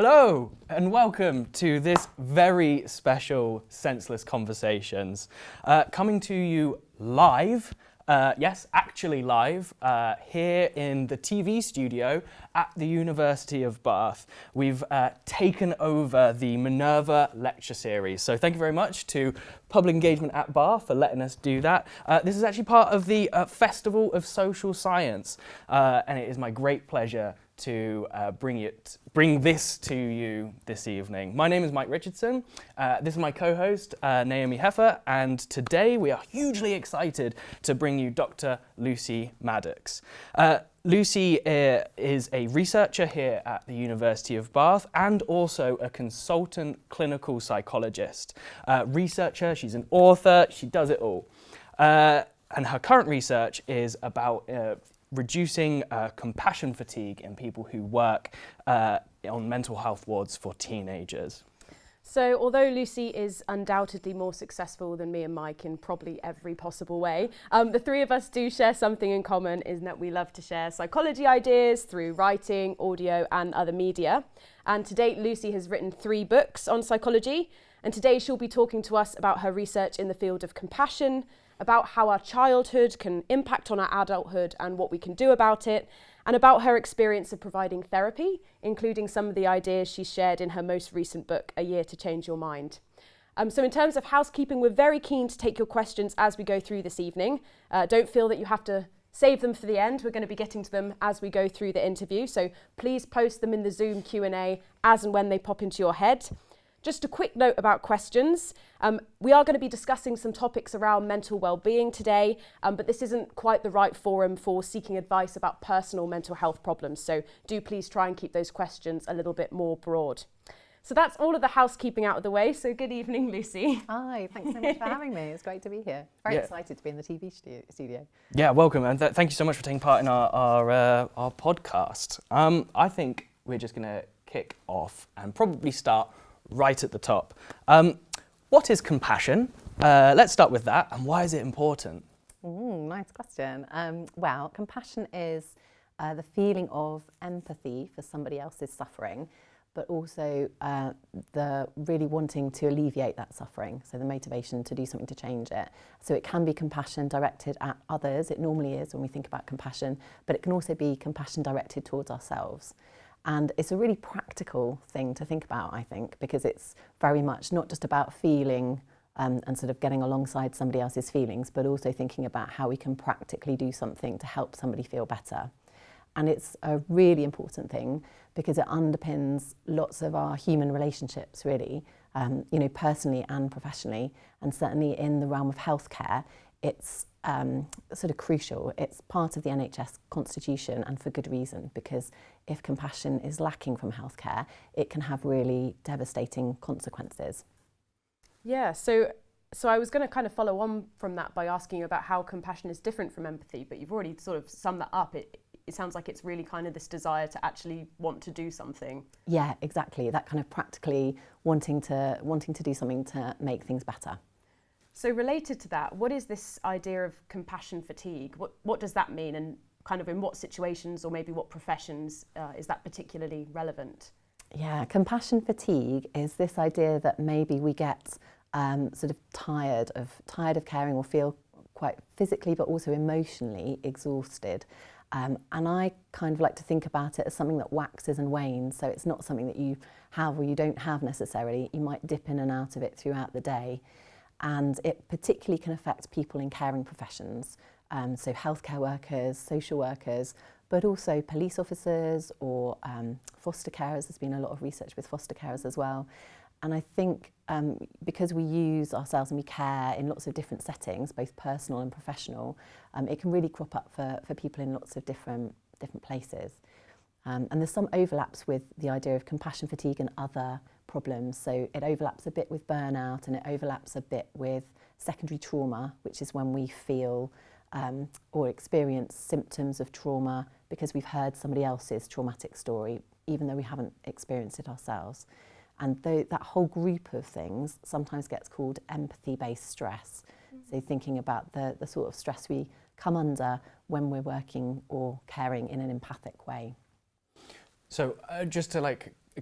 Hello and welcome to this very special Senseless Conversations, coming to you live, yes, actually live, here in the TV studio at the University of Bath. We've taken over the Minerva Lecture Series, so thank you very much to Public Engagement at Bath for letting us do that. This is actually part of the Festival of Social Science, and it is my great pleasure to bring this to you this evening. My name is Mike Richardson. This is my co-host, Naomi Heffer, and today we are hugely excited to bring you Dr. Lucy Maddox. Lucy is a researcher here at the University of Bath and also a consultant clinical psychologist. Researcher, she's an author, she does it all. And her current research is about reducing compassion fatigue in people who work on mental health wards for teenagers. So although Lucy is undoubtedly more successful than me and Mike in probably every possible way, the three of us do share something in common, in that we love to share psychology ideas through writing, audio and other media. And to date, Lucy has written 3 books on psychology, and today she'll be talking to us about her research in the field of compassion, about how our childhood can impact on our adulthood and what we can do about it, and about her experience of providing therapy, including some of the ideas she shared in her most recent book, A Year to Change Your Mind. So in terms of housekeeping, we're very keen to take your questions as we go through this evening. Don't feel that you have to save them for the end. We're going to be getting to them as we go through the interview, so please post them in the Zoom Q&A as and when they pop into your head. Just a quick note about questions. We are going to be discussing some topics around mental well-being today, but this isn't quite the right forum for seeking advice about personal mental health problems. So do please try and keep those questions a little bit more broad. So that's all of the housekeeping out of the way. So good evening, Lucy. Hi, thanks so much for having me. It's great to be here. Very excited to be in the TV studio. Yeah, welcome, and thank you so much for taking part in our podcast. I think we're just going to kick off and probably start right at the top. What is compassion? Let's start with that. And why is it important? Nice question. Well, compassion is the feeling of empathy for somebody else's suffering, but also the really wanting to alleviate that suffering. So the motivation to do something to change it. So it can be compassion directed at others. It normally is when we think about compassion, but it can also be compassion directed towards ourselves. And it's a really practical thing to think about, I think, because it's very much not just about feeling and sort of getting alongside somebody else's feelings, but also thinking about how we can practically do something to help somebody feel better. And it's a really important thing because it underpins lots of our human relationships, really, personally and professionally. And certainly in the realm of healthcare, it's sort of crucial. It's part of the NHS constitution, and for good reason, because if compassion is lacking from healthcare, it can have really devastating consequences. Yeah, so I was going to kind of follow on from that by asking you about how compassion is different from empathy, but you've already sort of summed that up. It sounds like it's really kind of this desire to actually want to do something. Yeah, exactly. That kind of practically wanting to do something to make things better. So related to that, what is this idea of compassion fatigue? What does that mean, and kind of in what situations or maybe what professions is that particularly relevant? Yeah, compassion fatigue is this idea that maybe we get sort of tired of caring, or feel quite physically but also emotionally exhausted. And I kind of like to think about it as something that waxes and wanes. So it's not something that you have or you don't have necessarily. You might dip in and out of it throughout the day. And it particularly can affect people in caring professions, so healthcare workers, social workers, but also police officers or foster carers. There's been a lot of research with foster carers as well. And I think because we use ourselves and we care in lots of different settings, both personal and professional, it can really crop up for people in lots of different places. And there's some overlaps with the idea of compassion fatigue and other problems. So it overlaps a bit with burnout, and it overlaps a bit with secondary trauma, which is when we feel or experience symptoms of trauma because we've heard somebody else's traumatic story, even though we haven't experienced it ourselves. And that whole group of things sometimes gets called empathy-based stress. Mm-hmm. So thinking about the sort of stress we come under when we're working or caring in an empathic way. So just to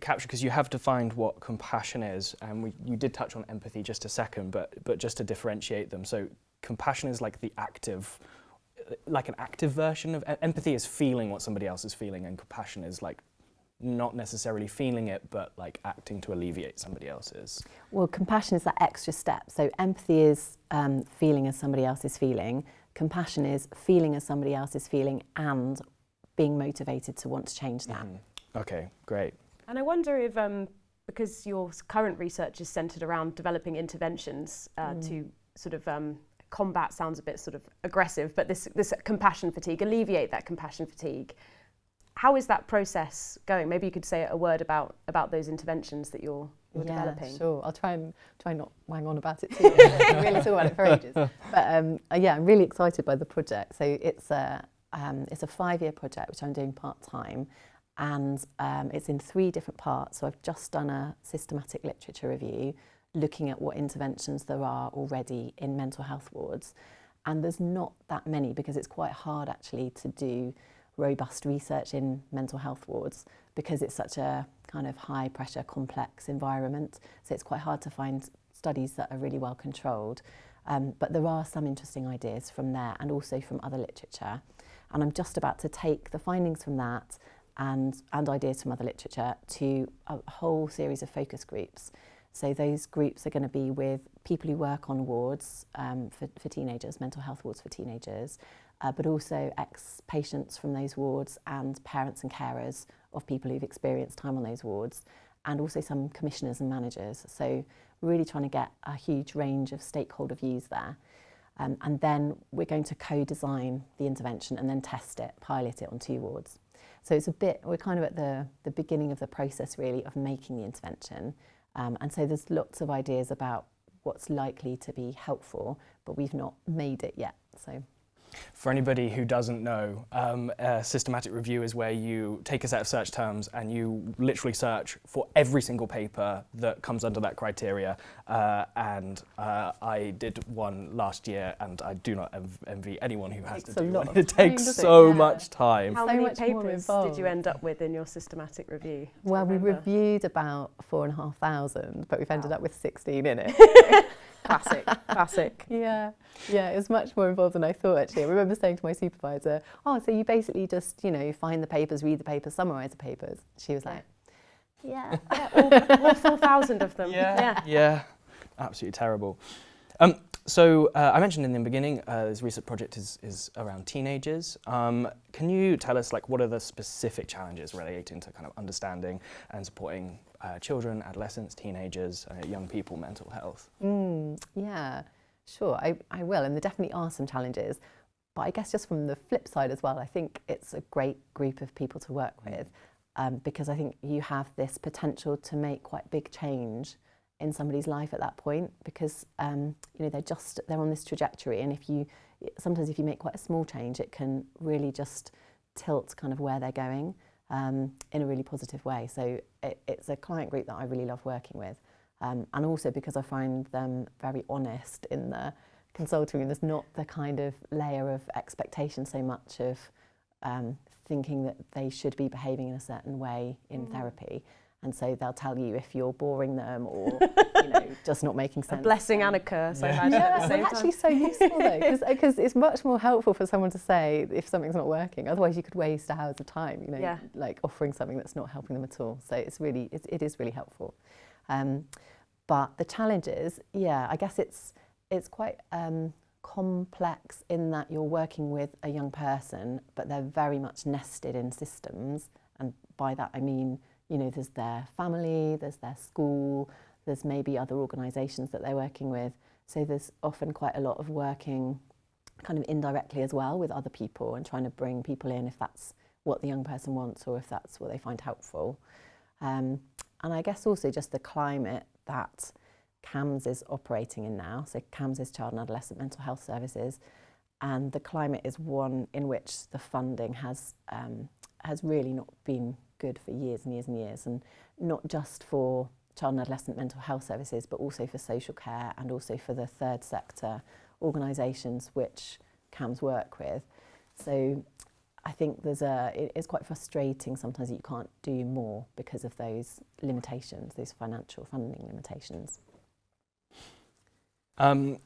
capture, because you have defined what compassion is, and you did touch on empathy just a second, but just to differentiate them. So compassion is like the active, like an active version of empathy is feeling what somebody else is feeling, and compassion is like not necessarily feeling it, but like acting to alleviate somebody else's. Well, compassion is that extra step. So empathy is feeling as somebody else is feeling. Compassion is feeling as somebody else is feeling and being motivated to want to change that. Okay, great. And I wonder if, because your current research is centred around developing interventions to sort of combat, sounds a bit sort of aggressive, but this compassion fatigue, alleviate that compassion fatigue. How is that process going? Maybe you could say a word about those interventions that you're developing. Sure. I'll try not wang on about it too much. I can really talk about it for ages. But yeah, I'm really excited by the project. So it's a 5-year project which I'm doing part-time, and it's in 3 different parts. So I've just done a systematic literature review looking at what interventions there are already in mental health wards, and there's not that many because it's quite hard actually to do robust research in mental health wards because it's such a kind of high pressure, complex environment. So it's quite hard to find studies that are really well controlled. But there are some interesting ideas from there and also from other literature. And I'm just about to take the findings from that and ideas from other literature to a whole series of focus groups. So those groups are going to be with people who work on wards for teenagers, mental health wards for teenagers, but also ex-patients from those wards and parents and carers of people who've experienced time on those wards, and also some commissioners and managers. So really trying to get a huge range of stakeholder views there. And then we're going to co-design the intervention and then test it, pilot it on 2 wards. So it's we're kind of at the beginning of the process really of making the intervention. And so there's lots of ideas about what's likely to be helpful, but we've not made it yet. So, for anybody who doesn't know, a systematic review is where you take a set of search terms and you literally search for every single paper that comes under that criteria. And I did one last year, and I do not envy anyone who has to do one. It takes so much time. How many papers did you end up with in your systematic review? Well, we reviewed about 4,500, but we've ended up with 16 in it. Classic. Yeah, it was much more involved than I thought actually. I remember saying to my supervisor, oh, so you basically just, find the papers, read the papers, summarise the papers. She was like, yeah. All 4,000 of them. Yeah, absolutely terrible. So I mentioned in the beginning, this research project is around teenagers. Can you tell us what are the specific challenges relating to kind of understanding and supporting children, adolescents, teenagers, young people mental health? Yeah, sure, I will, and there definitely are some challenges. But I guess just from the flip side as well, I think it's a great group of people to work with because I think you have this potential to make quite big change in somebody's life at that point because they're on this trajectory, and sometimes if you make quite a small change, it can really just tilt kind of where they're going in a really positive way. So it's a client group that I really love working with, and also because I find them very honest in the consulting room. There's not the kind of layer of expectation so much of thinking that they should be behaving in a certain way in therapy. And so they'll tell you if you're boring them or just not making sense. A blessing and a curse. Yeah, actually so useful though, because it's much more helpful for someone to say if something's not working. Otherwise, you could waste hours of time, like offering something that's not helping them at all. So it is really helpful. But the challenges, I guess it's quite complex in that you're working with a young person, but they're very much nested in systems, and by that I mean, there's their family, there's their school, there's maybe other organisations that they're working with. So there's often quite a lot of working kind of indirectly as well with other people and trying to bring people in if that's what the young person wants or if that's what they find helpful. And I guess also just the climate that CAMHS is operating in now. So CAMHS is Child and Adolescent Mental Health Services, and the climate is one in which the funding has really not been good for years and years and years, and not just for child and adolescent mental health services, but also for social care and also for the third sector organisations which CAMHS work with. So I think it's quite frustrating sometimes that you can't do more because of those limitations, those financial funding limitations.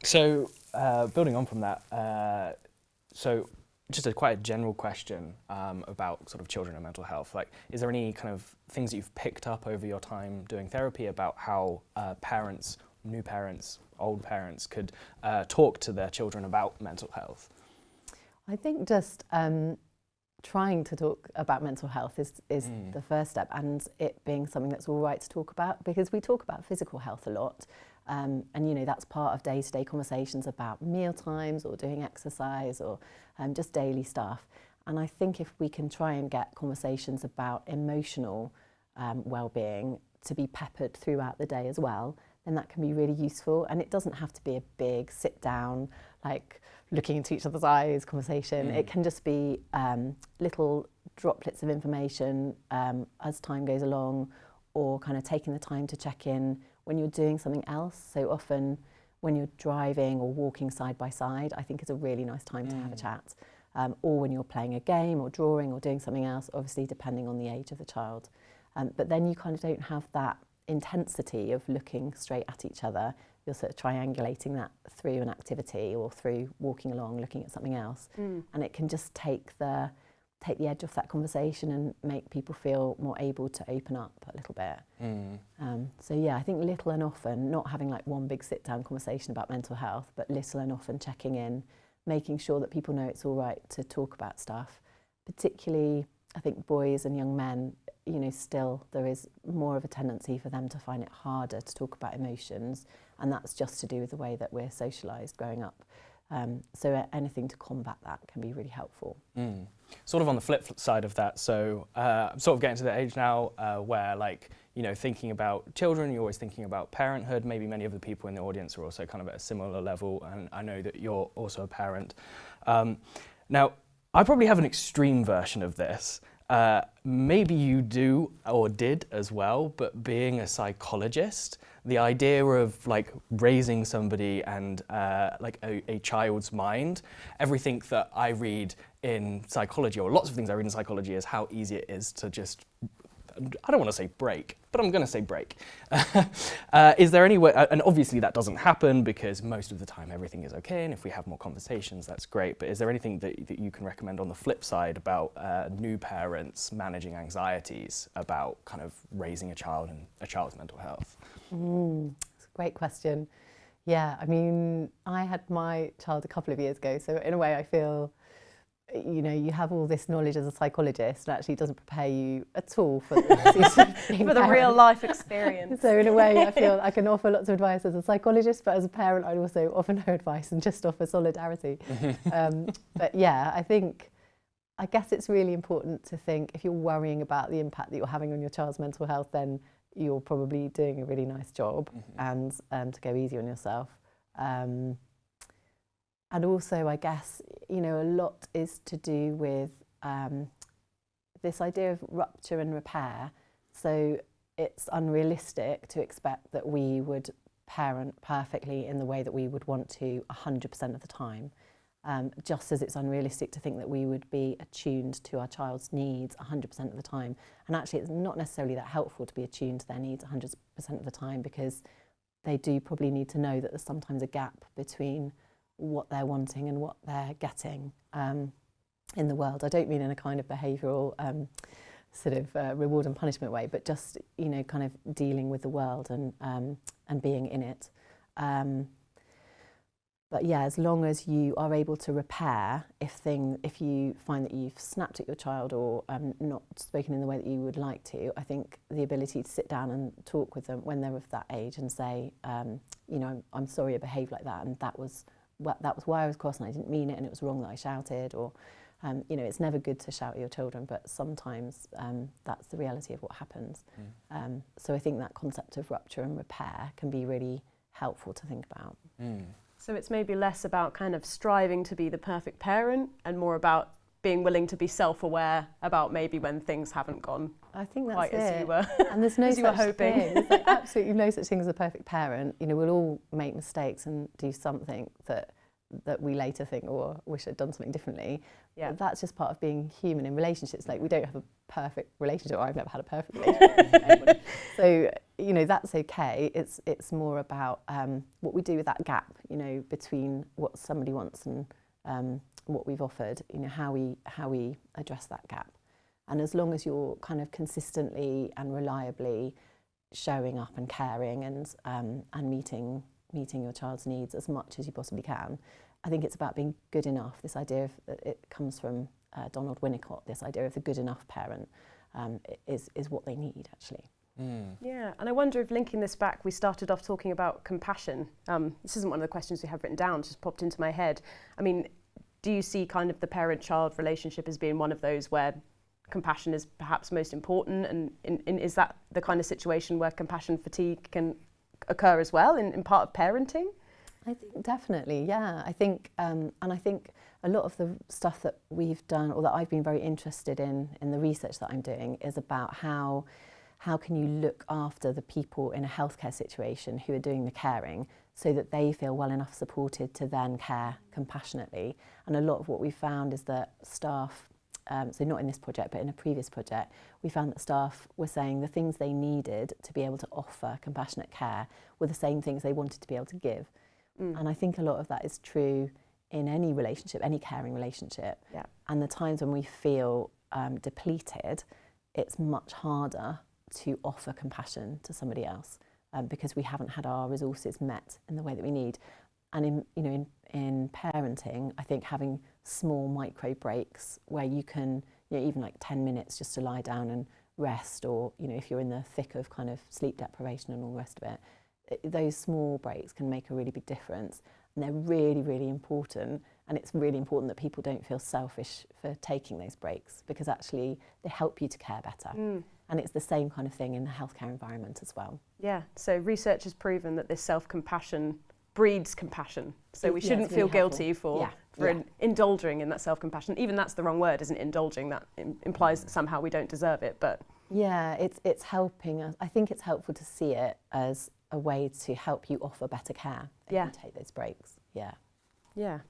So building on from that, so just quite a general question about sort of children and mental health. Like, is there any kind of things that you've picked up over your time doing therapy about how parents, new parents, old parents could talk to their children about mental health? I think just trying to talk about mental health is the first step, and it being something that's all right to talk about, because we talk about physical health a lot, and you know, that's part of day-to-day conversations about meal times or doing exercise or just daily stuff. And I think if we can try and get conversations about emotional well-being to be peppered throughout the day as well, then that can be really useful. And it doesn't have to be a big sit down, like looking into each other's eyes conversation. It can just be little droplets of information as time goes along, or kind of taking the time to check in when you're doing something else. So often when you're driving or walking side by side, I think is a really nice time to have a chat. Or when you're playing a game or drawing or doing something else, obviously depending on the age of the child. But then you kind of don't have that intensity of looking straight at each other. You're sort of triangulating that through an activity or through walking along, looking at something else. And it can just take the edge off that conversation and make people feel more able to open up a little bit. So yeah, I think little and often, not having like one big sit down conversation about mental health, but little and often checking in, making sure that people know it's all right to talk about stuff. Particularly, I think boys and young men, you know, still there is more of a tendency for them to find it harder to talk about emotions, and that's just to do with the way that we're socialised growing up. So anything to combat that can be really helpful. Sort of on the flip side of that, so I'm sort of getting to the age now where, like, you know, thinking about children, you're always thinking about parenthood. Maybe many of the people in the audience are also kind of at a similar level, and I know that you're also a parent. Now, I probably have an extreme version of this. Maybe you do or did as well, but being a psychologist, the idea of like raising somebody and like a child's mind, everything that I read in psychology, or lots of things I read in psychology, is how easy it is to just, I don't want to say break, but I'm going to say break. Is there any way, and obviously that doesn't happen because most of the time everything is okay, and if we have more conversations, that's great, but is there anything that you can recommend on the flip side about new parents managing anxieties about kind of raising a child and a child's mental health? It's a great question. Yeah, I mean, I had my child a couple of years ago, so in a way I feel, you know, you have all this knowledge as a psychologist, and actually it doesn't prepare you at all for the real life experience. So in a way I feel I can offer lots of advice as a psychologist, but as a parent I'd also offer no advice and just offer solidarity. But yeah, I guess it's really important to think, if you're worrying about the impact that you're having on your child's mental health, then you're probably doing a really nice job, and to go easy on yourself. And also, I guess, you know, a lot is to do with this idea of rupture and repair. So it's unrealistic to expect that we would parent perfectly in the way that we would want to 100% of the time. Just as it's unrealistic to think that we would be attuned to our child's needs 100% of the time. And actually it's not necessarily that helpful to be attuned to their needs 100% of the time, because they do probably need to know that there's sometimes a gap between what they're wanting and what they're getting in the world. I don't mean in a kind of behavioural sort of reward and punishment way, but just, you know, kind of dealing with the world and being in it. But yeah, as long as you are able to repair, if you find that you've snapped at your child or not spoken in the way that you would like to, I think the ability to sit down and talk with them when they're of that age and say, you know, I'm sorry I behaved like that, and that was why I was cross and I didn't mean it, and it was wrong that I shouted, or you know, it's never good to shout at your children, but sometimes that's the reality of what happens. So I think that concept of rupture and repair can be really helpful to think about. So it's maybe less about kind of striving to be the perfect parent and more about being willing to be self-aware about maybe when things haven't gone I think that's quite it. as you were, and there's no as you were such hoping. thing. There's like absolutely no such thing as a perfect parent. You know, we'll all make mistakes and do something that that we later think, oh, I wish I'd done something differently. Yeah. That's just part of being human in relationships. Like, we don't have a perfect relationship, or I've never had a perfect relationship with anyone. So, you know, that's okay. It's more about what we do with that gap, you know, between what somebody wants and what we've offered, you know, how we address that gap. And as long as you're kind of consistently and reliably showing up and caring and meeting your child's needs as much as you possibly can, I think it's about being good enough. This idea of, it comes from Donald Winnicott, this idea of the good enough parent is what they need, actually. Yeah, and I wonder if linking this back, we started off talking about compassion. This isn't one of the questions we have written down, just popped into my head. I mean, do you see kind of the parent-child relationship as being one of those where compassion is perhaps most important, and is that the kind of situation where compassion fatigue can occur as well in part of parenting? I think definitely, yeah. I think, and I think a lot of the stuff that we've done, or that I've been very interested in the research that I'm doing, is about how can you look after the people in a healthcare situation who are doing the caring, so that they feel well enough supported to then care compassionately. And a lot of what we found is that staff, so not in this project, but in a previous project, we found that staff were saying the things they needed to be able to offer compassionate care were the same things they wanted to be able to give. And I think a lot of that is true in any relationship, any caring relationship. Yeah. And the times when we feel depleted, it's much harder to offer compassion to somebody else because we haven't had our resources met in the way that we need. And in parenting, I think having small micro breaks where you can, you know, even like 10 minutes just to lie down and rest, or, you know, if you're in the thick of kind of sleep deprivation and all the rest of it, those small breaks can make a really big difference. And they're really, really important. And it's really important that people don't feel selfish for taking those breaks, because actually they help you to care better. And it's the same kind of thing in the healthcare environment as well. Yeah, so research has proven that this self-compassion breeds compassion. So we shouldn't it's feel really guilty for Yeah. indulging in that self-compassion. Even that's the wrong word, isn't it? Indulging, that implies that somehow we don't deserve it, but... Yeah, it's helping us. I think it's helpful to see it as a way to help you offer better care if you take those breaks. Yeah. Yeah.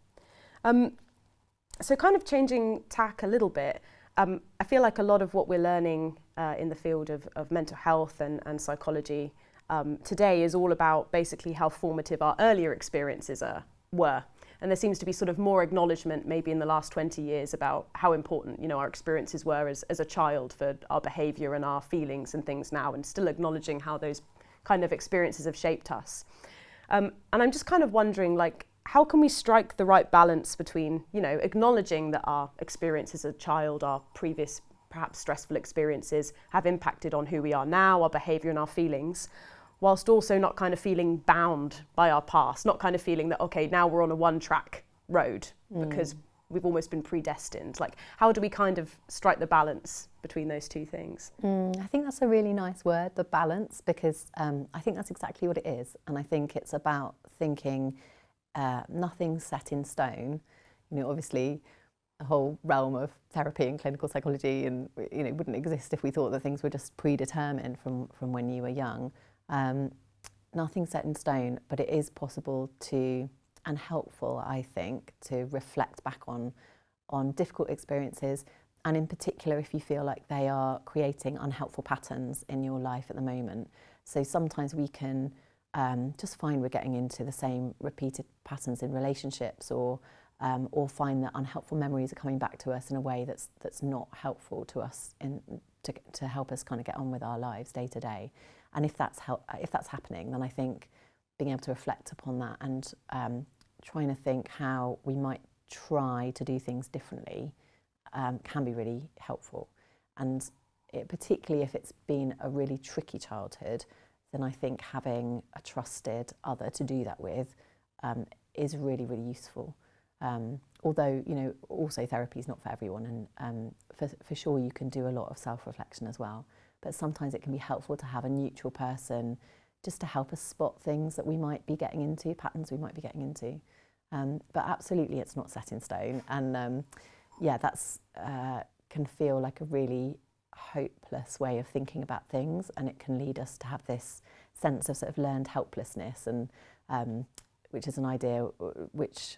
So kind of changing tack a little bit, I feel like a lot of what we're learning in the field of mental health and psychology today is all about basically how formative our earlier experiences were. And there seems to be sort of more acknowledgement maybe in the last 20 years about how important, you know, our experiences were as a child for our behaviour and our feelings and things now, and still acknowledging how those kind of experiences have shaped us. And I'm just kind of wondering, like, how can we strike the right balance between, you know, acknowledging that our experiences as a child, our previous perhaps stressful experiences have impacted on who we are now, our behaviour and our feelings, whilst also not kind of feeling bound by our past, not kind of feeling that, okay, now we're on a one-track road because we've almost been predestined. Like, how do we kind of strike the balance between those two things? I think that's a really nice word, the balance, because I think that's exactly what it is. And I think it's about thinking nothing's set in stone. You know, obviously, a whole realm of therapy and clinical psychology, and, you know, wouldn't exist if we thought that things were just predetermined from when you were young. Nothing's set in stone, but it is possible to, and helpful, I think, to reflect back on difficult experiences, and in particular if you feel like they are creating unhelpful patterns in your life at the moment. So sometimes we can just find we're getting into the same repeated patterns in relationships, or find that unhelpful memories are coming back to us in a way that's not helpful to us to help us kind of get on with our lives day to day. And if that's happening, then I think being able to reflect upon that and trying to think how we might try to do things differently can be really helpful. And particularly if it's been a really tricky childhood, then I think having a trusted other to do that with is really, really useful. Although, you know, also therapy is not for everyone, and for sure you can do a lot of self-reflection as well. But sometimes it can be helpful to have a neutral person just to help us spot things that we might be getting into, patterns we might be getting into. But absolutely it's not set in stone. And that's can feel like a really hopeless way of thinking about things, and it can lead us to have this sense of sort of learned helplessness, and which is an idea which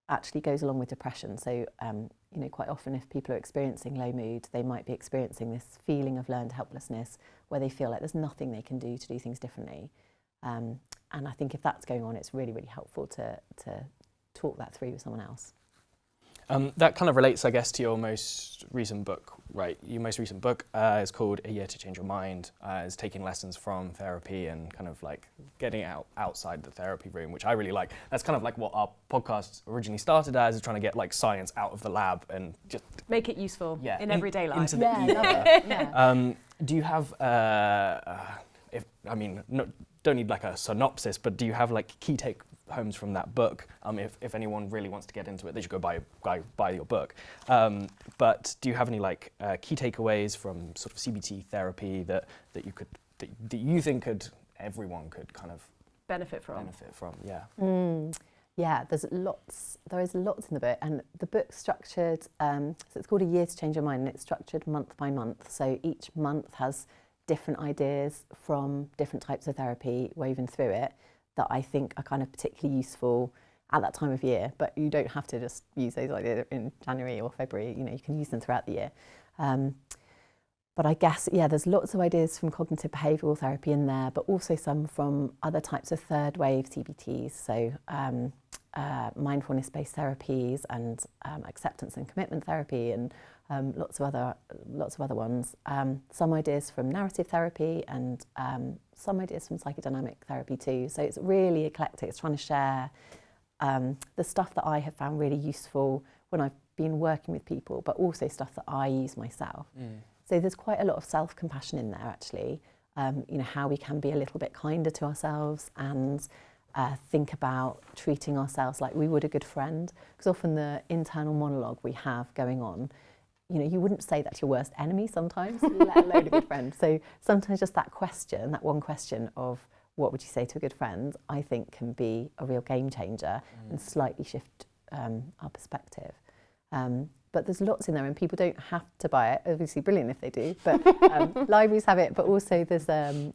actually goes along with depression. So, you know, quite often if people are experiencing low mood, they might be experiencing this feeling of learned helplessness where they feel like there's nothing they can do to do things differently. And I think if that's going on, it's really, really helpful to talk that through with someone else. That kind of relates, I guess, to your most recent book, right? Your most recent book is called A Year to Change Your Mind. It's taking lessons from therapy and kind of like getting outside the therapy room, which I really like. That's kind of like what our podcast originally started as, is trying to get like science out of the lab and just make it useful in everyday life. Into the ether. Do you have, don't need like a synopsis, but do you have like key take homes from that book? If anyone really wants to get into it, they should go buy your book. But do you have any like key takeaways from sort of CBT therapy that you think everyone could kind of benefit from? Yeah. Yeah, there is lots in the book, and the book's structured, so it's called A Year to Change Your Mind, and it's structured month by month. So each month has different ideas from different types of therapy woven through it that I think are kind of particularly useful at that time of year, but you don't have to just use those ideas in January or February, you know, you can use them throughout the year. But I guess, there's lots of ideas from cognitive behavioural therapy in there, but also some from other types of third wave CBTs, so mindfulness-based therapies and acceptance and commitment therapy, and lots of other ones. Some ideas from narrative therapy and some ideas from psychodynamic therapy too. So it's really eclectic. It's trying to share the stuff that I have found really useful when I've been working with people, but also stuff that I use myself. So there's quite a lot of self-compassion in there, actually. You know, how we can be a little bit kinder to ourselves and think about treating ourselves like we would a good friend. Because often the internal monologue we have going on, you know, you wouldn't say that to your worst enemy sometimes, let alone a good friend. So sometimes just that question, that one question of what would you say to a good friend, I think can be a real game changer and slightly shift our perspective. But there's lots in there, and people don't have to buy it. Obviously, brilliant if they do, but libraries have it. But also, there's a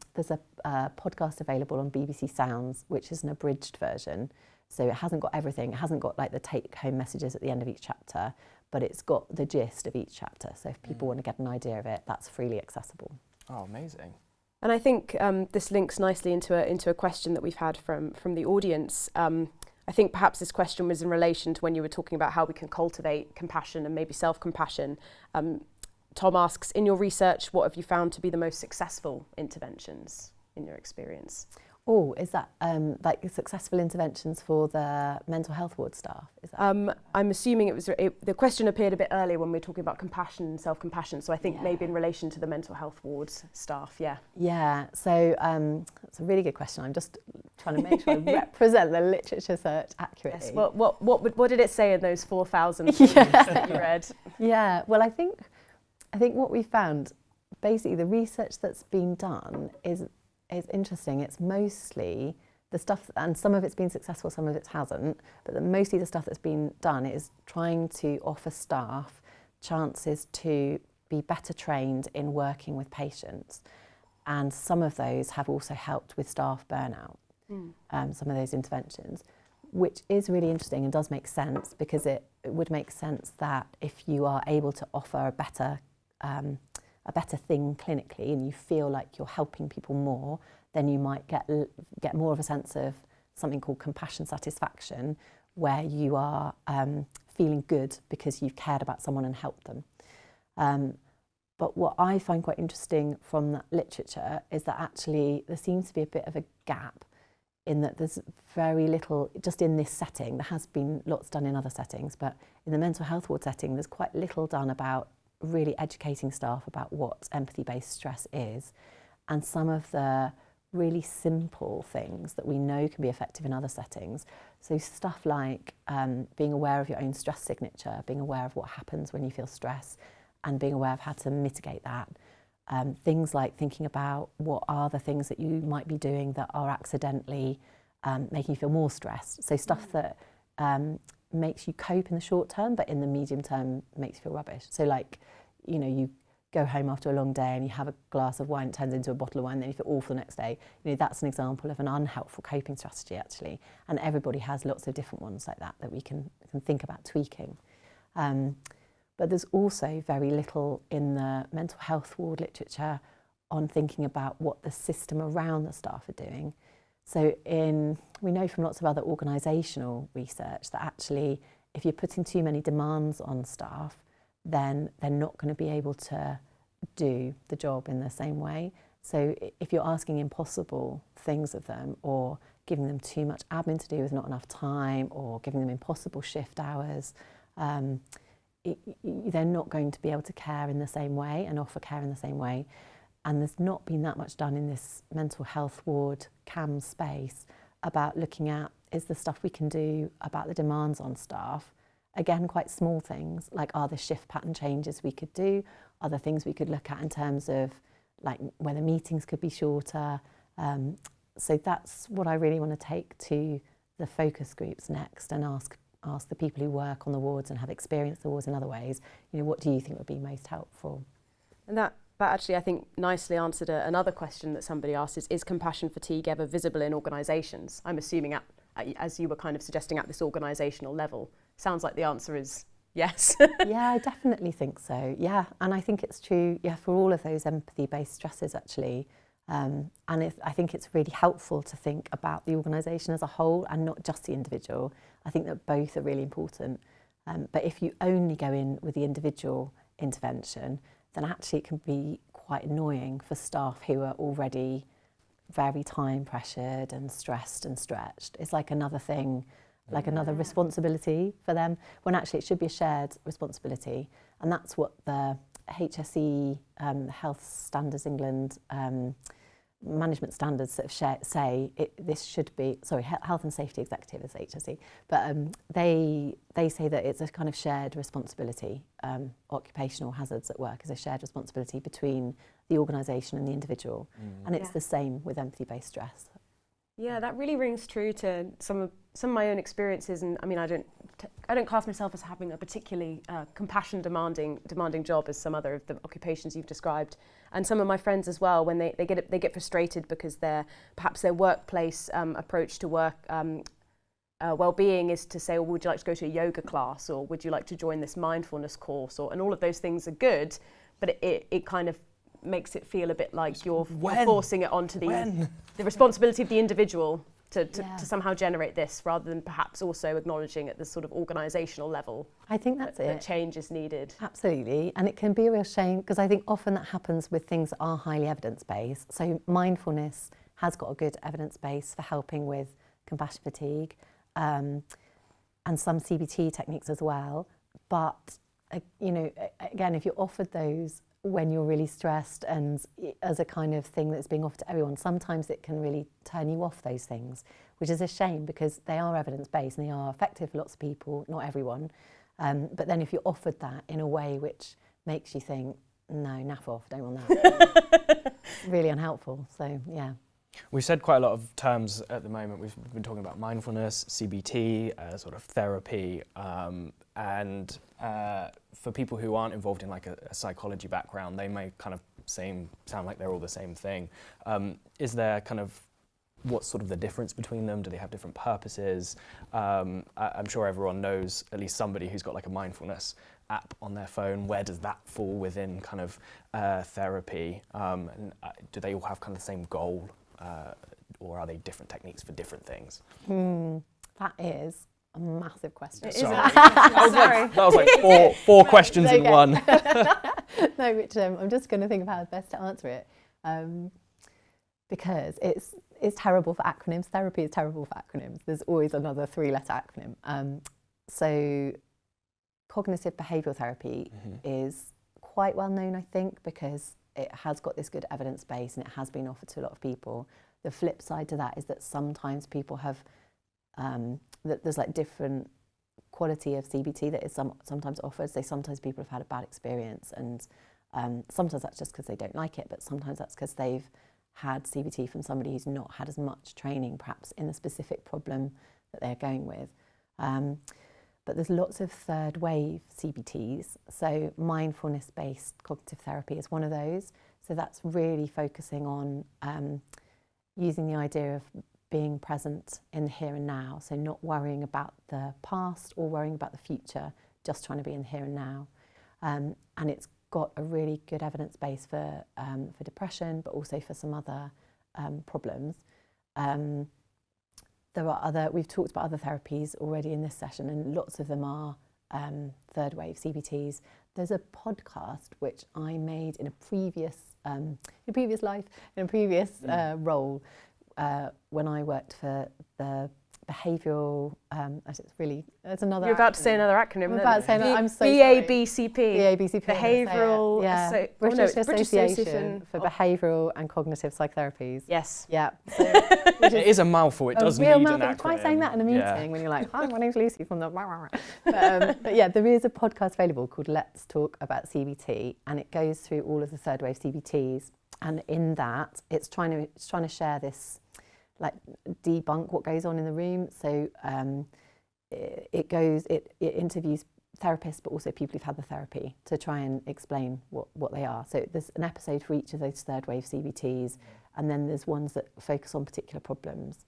podcast available on BBC Sounds, which is an abridged version. So it hasn't got everything. It hasn't got like the take-home messages at the end of each chapter, but it's got the gist of each chapter. So if people want to get an idea of it, that's freely accessible. Oh, amazing! And I think this links nicely into a question that we've had from the audience. I think perhaps this question was in relation to when you were talking about how we can cultivate compassion and maybe self-compassion. Tom asks, in your research, what have you found to be the most successful interventions in your experience? Oh, is that like successful interventions for the mental health ward staff? Is that I'm assuming the question appeared a bit earlier when we were talking about compassion and self-compassion. So I think maybe in relation to the mental health wards staff, Yeah, so that's a really good question. I'm just trying to make sure I represent the literature search accurately. Yes, what did it say in those 4,000 things that you read? Yeah, well, I think what we found, basically the research that's been done is interesting. It's mostly the stuff, and some of it's been successful, some of it hasn't, but mostly the stuff that's been done is trying to offer staff chances to be better trained in working with patients. And some of those have also helped with staff burnout, some of those interventions, which is really interesting and does make sense, because it would make sense that if you are able to offer a better thing clinically and you feel like you're helping people more, then you might get more of a sense of something called compassion satisfaction, where you are feeling good because you've cared about someone and helped them. But what I find quite interesting from that literature is that actually there seems to be a bit of a gap in that there's very little, just in this setting, there has been lots done in other settings, but in the mental health ward setting, there's quite little done about really educating staff about what empathy-based stress is, and some of the really simple things that we know can be effective in other settings. So stuff like being aware of your own stress signature, being aware of what happens when you feel stress, and being aware of how to mitigate that. Things like thinking about what are the things that you might be doing that are accidentally making you feel more stressed. So stuff that makes you cope in the short term, but in the medium term makes you feel rubbish. So like, you know, you go home after a long day and you have a glass of wine, it turns into a bottle of wine, then you feel awful the next day. You know, that's an example of an unhelpful coping strategy, actually. And everybody has lots of different ones like that we can can think about tweaking. But there's also very little in the mental health ward literature on thinking about what the system around the staff are doing. So we know from lots of other organisational research that actually if you're putting too many demands on staff, then they're not going to be able to do the job in the same way. So if you're asking impossible things of them, or giving them too much admin to do with not enough time, or giving them impossible shift hours, they're not going to be able to care in the same way and offer care in the same way. And there's not been that much done in this mental health ward CAM space about looking at, is the stuff we can do about the demands on staff, again, quite small things, like are there shift pattern changes we could do, are there things we could look at in terms of like whether meetings could be shorter. So that's what I really want to take to the focus groups next, and ask the people who work on the wards and have experienced the wards in other ways, what do you think would be most helpful? And that actually, I think, nicely answered another question that somebody asked, is compassion fatigue ever visible in organisations? I'm assuming, as you were kind of suggesting, at this organisational level. Sounds like the answer is yes. Yeah, I definitely think so. Yeah, and I think it's true, for all of those empathy-based stresses, actually. And I think it's really helpful to think about the organisation as a whole and not just the individual. I think that both are really important. But if you only go in with the individual intervention, then actually it can be quite annoying for staff who are already very time pressured and stressed and stretched. It's like another thing, like another responsibility for them, when actually it should be a shared responsibility. And that's what the HSE, Health Standards England, management standards sort of say this should be, Health and Safety Executive is HSE, but they say that it's a kind of shared responsibility. Occupational hazards at work is a shared responsibility between the organisation and the individual, and it's the same with empathy-based stress. Yeah, that really rings true to some of my own experiences, and I mean, I don't class myself as having a particularly compassion demanding job as some other of the occupations you've described, and some of my friends as well, when they get frustrated because perhaps their workplace approach to work well-being is to say, well, would you like to go to a yoga class, or would you like to join this mindfulness course, and all of those things are good, but it kind of makes it feel a bit like you're forcing it onto the responsibility of the individual to somehow generate this, rather than perhaps also acknowledging at the sort of organisational level. I think that's that change is needed. Absolutely, and it can be a real shame, because I think often that happens with things that are highly evidence-based. So mindfulness has got a good evidence base for helping with compassion fatigue, and some CBT techniques as well. But again, if you're offered those when you're really stressed and as a kind of thing that's being offered to everyone, sometimes it can really turn you off those things, which is a shame, because they are evidence-based and they are effective for lots of people, not everyone. But then if you're offered that in a way which makes you think, no, naff off, don't want that, really unhelpful. So, yeah. We've said quite a lot of terms at the moment. We've been talking about mindfulness, CBT, sort of therapy, and for people who aren't involved in like a psychology background, they may kind of sound like they're all the same thing. Is there kind of, what's sort of the difference between them? Do they have different purposes? I'm sure everyone knows at least somebody who's got like a mindfulness app on their phone. Where does that fall within kind of therapy? And do they all have kind of the same goal? Or are they different techniques for different things? That is a massive question. That was like four questions in one. No, which I'm just going to think of how best to answer it, because it's terrible for acronyms. Therapy is terrible for acronyms. There's always another 3-letter acronym. So cognitive behavioural therapy is quite well known, I think, because it has got this good evidence base and it has been offered to a lot of people. The flip side to that is that sometimes people have, that there's like different quality of CBT that is sometimes offered. So sometimes people have had a bad experience, and sometimes that's just because they don't like it, but sometimes that's because they've had CBT from somebody who's not had as much training perhaps in the specific problem that they're going with. But there's lots of third wave CBTs. So mindfulness-based cognitive therapy is one of those. So that's really focusing on using the idea of being present in the here and now, so not worrying about the past or worrying about the future, just trying to be in the here and now. And it's got a really good evidence base for depression, but also for some other problems. We've talked about other therapies already in this session, and lots of them are third wave CBTs. There's a podcast which I made in a previous life, in a previous role, when I worked for the behavioural. It's another. You're about acronym. to say another acronym. I'm about to say another. I'm so BABCP. BABCP. Behavioural. Yeah. British Association for Behavioural and Cognitive Psychotherapies. Yes. Yeah. So, It is a mouthful. It does need an acronym. Try saying that in a meeting when you're like, "Hi, my name's Lucy from the." But yeah, there is a podcast available called "Let's Talk About CBT," and it goes through all of the third wave CBTs. And in that, it's trying to share this, like, debunk what goes on in the room. So it interviews therapists, but also people who've had the therapy, to try and explain what they are. So there's an episode for each of those third wave CBTs, and then there's ones that focus on particular problems.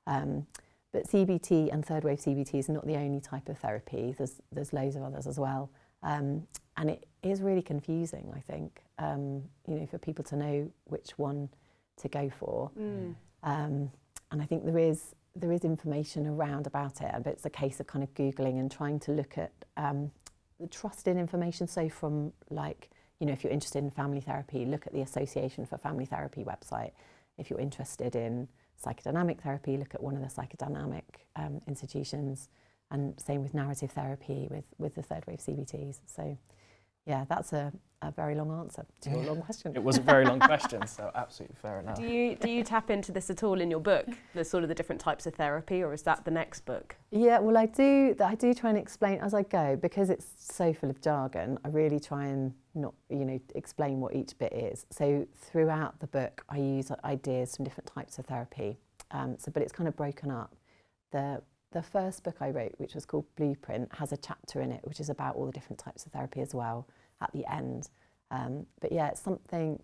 But CBT and third wave CBT is not the only type of therapy. There's loads of others as well. And it is really confusing, I think, for people to know which one to go for. And I think there is information around about it, but it's a case of kind of Googling and trying to look at the trusted information. So from, like, if you're interested in family therapy, look at the Association for Family Therapy website. If you're interested in psychodynamic therapy, look at one of the psychodynamic institutions, and same with narrative therapy with the third wave CBTs. So yeah, that's a very long answer to your long question. It was a very long question, so absolutely fair enough. Do you tap into this at all in your book, the sort of the different types of therapy, or is that the next book? Yeah, well, I do try and explain as I go, because it's so full of jargon. I really try and not, explain what each bit is. So throughout the book, I use ideas from different types of therapy. But it's kind of broken up. The first book I wrote, which was called Blueprint, has a chapter in it which is about all the different types of therapy as well at the end. But yeah, it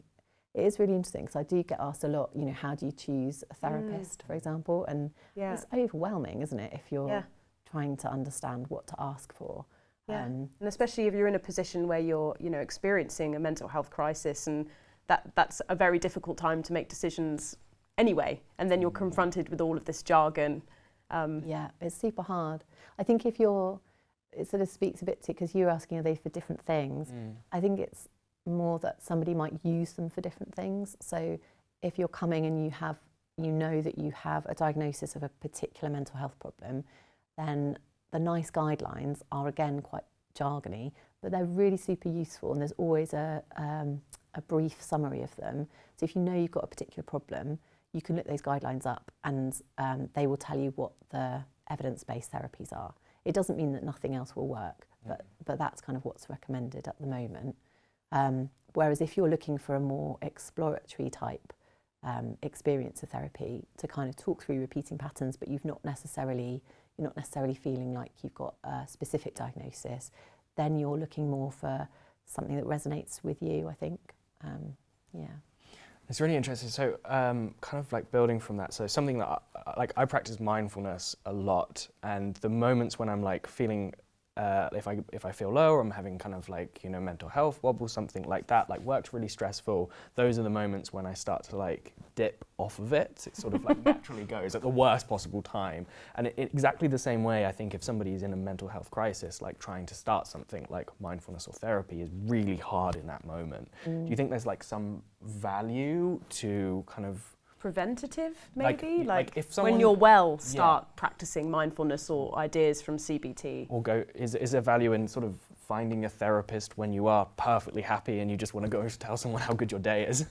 is really interesting, because I do get asked a lot, how do you choose a therapist, for example? And it's overwhelming, isn't it, if you're trying to understand what to ask for. Yeah. And especially if you're in a position where you're, experiencing a mental health crisis, and that's a very difficult time to make decisions anyway. And then you're confronted with all of this jargon. Yeah, it's super hard. I think it sort of speaks a bit to, because you're asking, are they for different things? I think it's more that somebody might use them for different things. So if you're coming and you know that you have a diagnosis of a particular mental health problem, then the NICE guidelines are, again, quite jargony, but they're really super useful, and there's always a brief summary of them. So if you know you've got a particular problem, you can look those guidelines up, and they will tell you what the evidence-based therapies are. It doesn't mean that nothing else will work, but that's kind of what's recommended at the moment. Whereas if you're looking for a more exploratory type experience of therapy, to kind of talk through repeating patterns, but you're not necessarily feeling like you've got a specific diagnosis, then you're looking more for something that resonates with you, I think. It's really interesting. So kind of like building from that, so something that I practice mindfulness a lot, and the moments when I'm like feeling, if I feel low, or I'm having kind of like, mental health wobble, something like that, like work's really stressful, those are the moments when I start to like dip off of it. It sort of like naturally goes at the worst possible time. And exactly the same way, I think if somebody's in a mental health crisis, like trying to start something like mindfulness or therapy is really hard in that moment. Do you think there's like some value to kind of preventative, maybe? Like if someone, when you're well, start practicing mindfulness or ideas from CBT? Or is there value in sort of finding a therapist when you are perfectly happy and you just want to go tell someone how good your day is?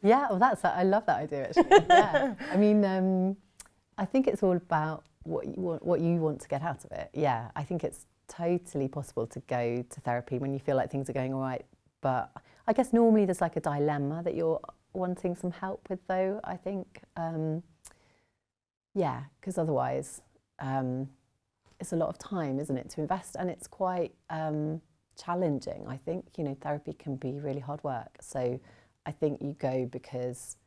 Yeah, well, I love that idea, actually. Yeah. I mean, I think it's all about what you want to get out of it. Yeah, I think it's totally possible to go to therapy when you feel like things are going all right. But I guess normally there's like a dilemma that you're wanting some help with, though, I think. Yeah, because otherwise it's a lot of time, isn't it, to invest, and it's quite challenging. I think, therapy can be really hard work. So I think you go because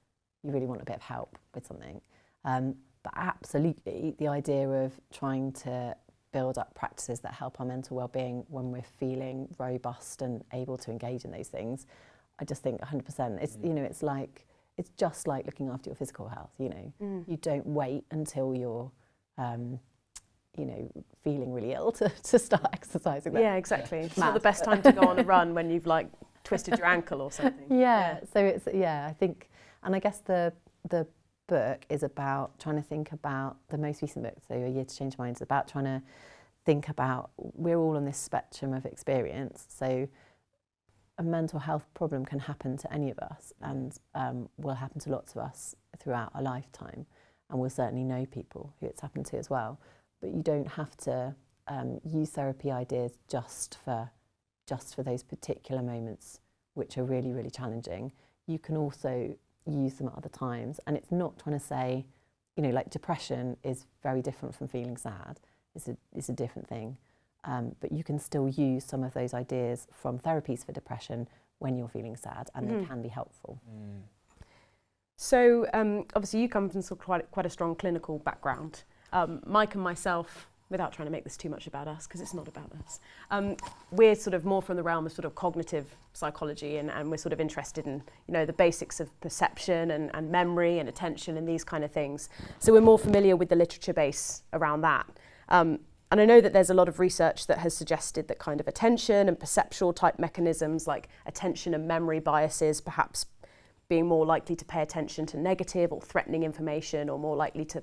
you really want a bit of help with something. But absolutely, the idea of trying to build up practices that help our mental well-being when we're feeling robust and able to engage in those things, I just think 100%. It's, you know, it's just like looking after your physical health, you know. You don't wait until you're, you know, feeling really ill to start exercising. Yeah, exactly. It's not the best time to go on a run when you've like twisted your ankle or something. So it's, I think, and I guess the book is about trying to think about the most recent book, so A Year to Change Minds, about trying to think about, we're all on this spectrum of experience, so a mental health problem can happen to any of us, and will happen to lots of us throughout our lifetime, and we'll certainly know people who it's happened to as well. But you don't have to use therapy ideas just for those particular moments which are really, really challenging. You can also use them at other times, and it's not trying to say, you know, like depression is very different from feeling sad. It's a different thing, but you can still use some of those ideas from therapies for depression when you're feeling sad, and they can be helpful. So obviously you come from quite a strong clinical background. Mike and myself, without trying to make this too much about us, because it's not about us, we're sort of more from the realm of sort of cognitive psychology, and we're sort of interested in, you know, the basics of perception and memory and attention and these kind of things. So we're more familiar with the literature base around that. And I know that there's a lot of research that has suggested that kind of attention and perceptual type mechanisms like attention and memory biases, perhaps being more likely to pay attention to negative or threatening information, or more likely to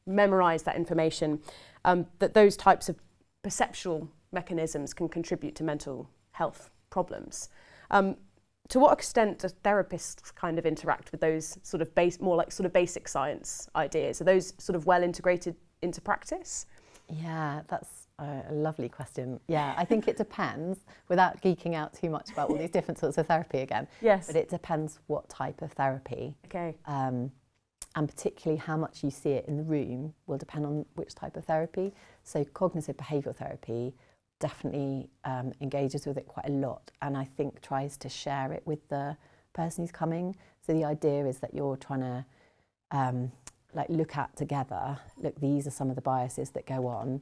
memorize that information, that those types of perceptual mechanisms can contribute to mental health problems. To what extent do therapists kind of interact with those sort of more like sort of basic science ideas? Are those sort of well integrated into practice? Yeah, that's a lovely question. Yeah, I think it depends, without geeking out too much about all these different sorts of therapy again. Yes. But it depends what type of therapy. Okay. And particularly how much you see it in the room will depend on which type of therapy. So cognitive behavioural therapy definitely engages with it quite a lot, and I think tries to share it with the person who's coming. So the idea is that you're trying to like look at together, look, these are some of the biases that go on,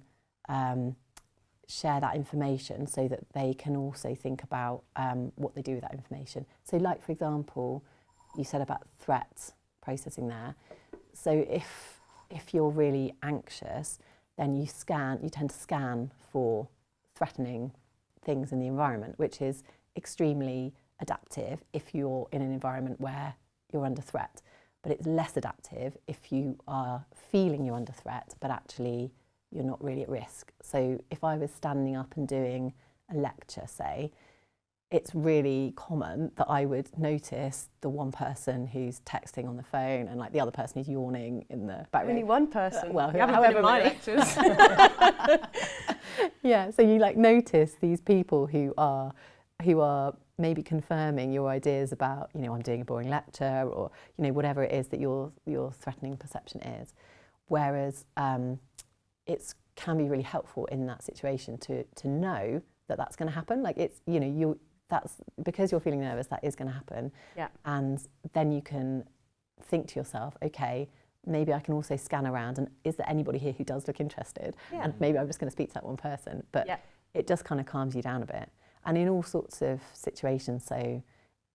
share that information so that they can also think about what they do with that information. So like, for example, you said about threats processing there. So if you're really anxious, then you tend to scan for threatening things in the environment, which is extremely adaptive if you're in an environment where you're under threat. But it's less adaptive if you are feeling you're under threat, but actually you're not really at risk. So if I was standing up and doing a lecture, say, it's really common that I would notice the one person who's texting on the phone and like the other person who's yawning in the back room. Only one person. Well, you haven't been in my lectures. Yeah, so you like notice these people who are maybe confirming your ideas about, you know, I'm doing a boring lecture, or, you know, whatever it is that your threatening perception is. Whereas it can be really helpful in that situation to know that that's going to happen. Like, it's, you know, that's because you're feeling nervous, that is going to happen. Yeah. And then you can think to yourself, okay, maybe I can also scan around, and is there anybody here who does look interested? Yeah. And maybe I'm just going to speak to that one person. But it just kind of calms you down a bit. And in all sorts of situations, so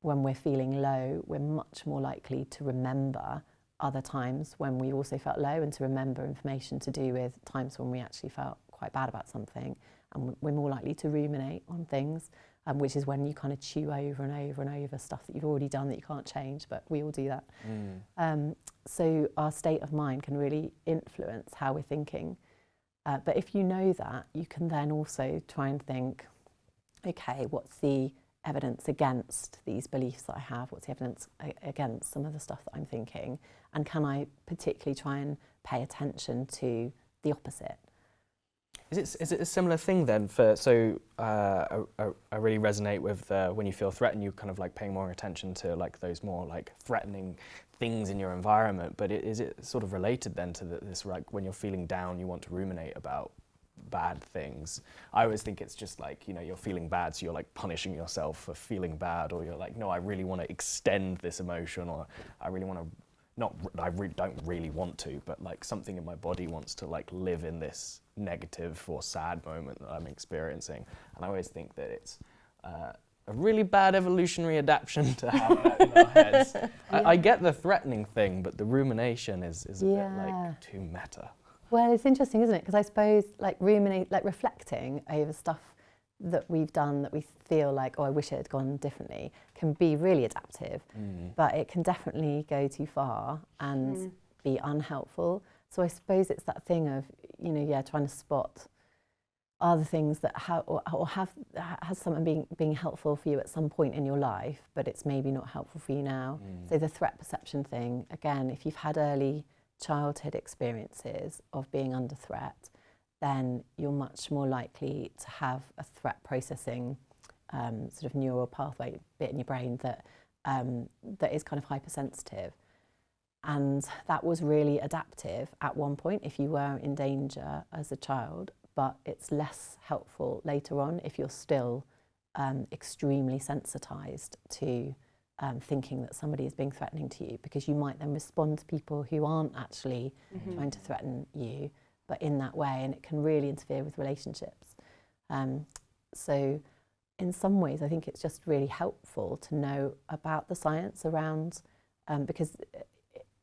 when we're feeling low, we're much more likely to remember other times when we also felt low, and to remember information to do with times when we actually felt quite bad about something. And we're more likely to ruminate on things, which is when you kind of chew over and over and over stuff that you've already done that you can't change, but we all do that. So our state of mind can really influence how we're thinking. But if you know that, you can then also try and think, okay, what's the evidence against these beliefs that I have? What's the evidence against some of the stuff that I'm thinking? And can I particularly try and pay attention to the opposite? Is it a similar thing then? I really resonate with when you feel threatened, you kind of like paying more attention to like those more like threatening things in your environment. But is it sort of related then to this, like when you're feeling down, you want to ruminate about bad things? I always think it's just like, you know, you're feeling bad, so you're like punishing yourself for feeling bad, or you're like, no, I really want to extend this emotion, or I really want to don't really want to, but like something in my body wants to like live in this negative or sad moment that I'm experiencing. And I always think that it's a really bad evolutionary adaptation to have that in our heads. I get the threatening thing, but the rumination is a bit like too meta. Well, it's interesting, isn't it? Because I suppose like reflecting over stuff that we've done that we feel like, oh, I wish it had gone differently, can be really adaptive, but it can definitely go too far and be unhelpful. So I suppose it's that thing of, trying to spot are the things that has something being helpful for you at some point in your life, but it's maybe not helpful for you now. So the threat perception thing, again, if you've had early childhood experiences of being under threat, then you're much more likely to have a threat processing sort of neural pathway bit in your brain that is kind of hypersensitive. And that was really adaptive at one point if you were in danger as a child, but it's less helpful later on if you're still extremely sensitized to thinking that somebody is being threatening to you, because you might then respond to people who aren't actually trying to threaten you, but in that way, and it can really interfere with relationships. So in some ways, I think it's just really helpful to know about the science around, because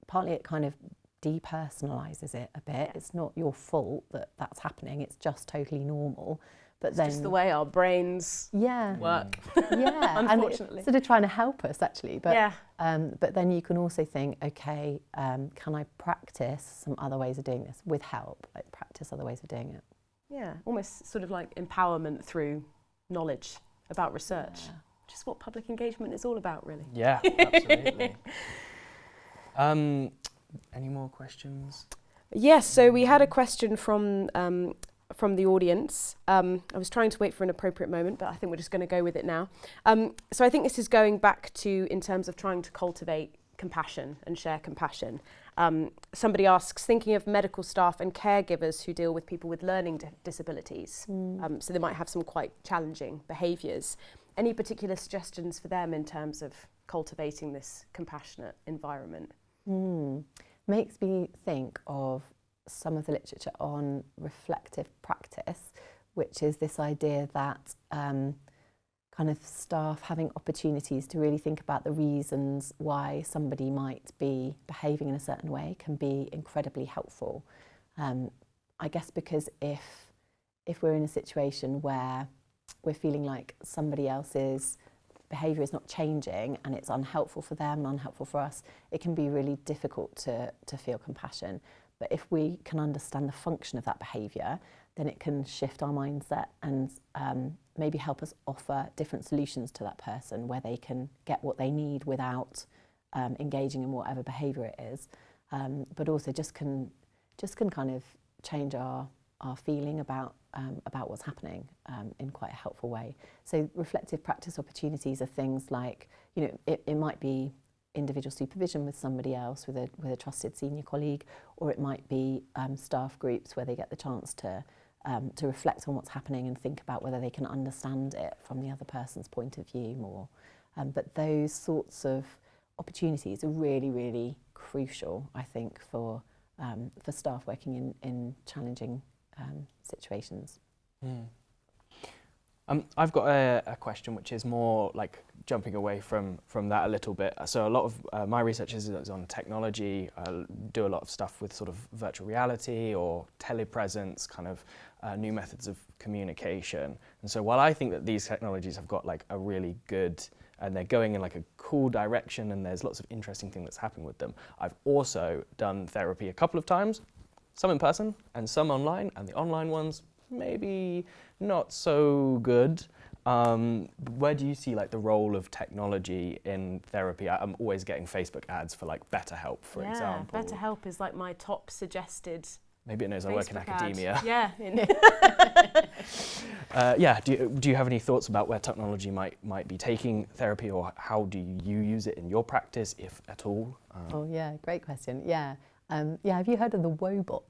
partly it kind of depersonalizes it a bit. It's not your fault that that's happening, it's just totally normal. But it's then just the way our brains work. And Unfortunately. it's sort of trying to help us actually. But but then you can also think, okay, can I practice some other ways of doing this with help? Like practice other ways of doing it. Yeah, almost sort of like empowerment through knowledge about research, which is what public engagement is all about, really. Yeah, absolutely. Any more questions? Yes, so we had a question from the audience. I was trying to wait for an appropriate moment, but I think we're just going to go with it now. So I think this is going back to, in terms of trying to cultivate compassion and share compassion. Somebody asks, thinking of medical staff and caregivers who deal with people with learning disabilities, so they might have some quite challenging behaviours. Any particular suggestions for them in terms of cultivating this compassionate environment? Makes me think of some of the literature on reflective practice, which is this idea that kind of staff having opportunities to really think about the reasons why somebody might be behaving in a certain way can be incredibly helpful. I guess because if we're in a situation where we're feeling like somebody else's behaviour is not changing and it's unhelpful for them and unhelpful for us, it can be really difficult to feel compassion. But if we can understand the function of that behaviour, then it can shift our mindset and maybe help us offer different solutions to that person where they can get what they need without engaging in whatever behaviour it is. But also just can kind of change our feeling about what's happening in quite a helpful way. So reflective practice opportunities are things like, it might be individual supervision with somebody else, with a trusted senior colleague, or it might be staff groups where they get the chance to reflect on what's happening and think about whether they can understand it from the other person's point of view more. But those sorts of opportunities are really, really crucial, I think, for staff working in challenging situations. I've got a question which is more like jumping away from that a little bit. So a lot of my research is on technology. I do a lot of stuff with sort of virtual reality or telepresence, kind of new methods of communication. And so while I think that these technologies have got like a really good, and they're going in like a cool direction and there's lots of interesting things that's happening with them, I've also done therapy a couple of times, some in person and some online, and the online ones maybe not so good. Where do you see like the role of technology in therapy? I'm always getting Facebook ads for like BetterHelp, for example. BetterHelp is like my top suggested. Maybe it knows I work in Facebook academia. ad. Yeah. Do you have any thoughts about where technology might be taking therapy, or how do you use it in your practice, if at all? Oh yeah, great question. Yeah, have you heard of the Woebot?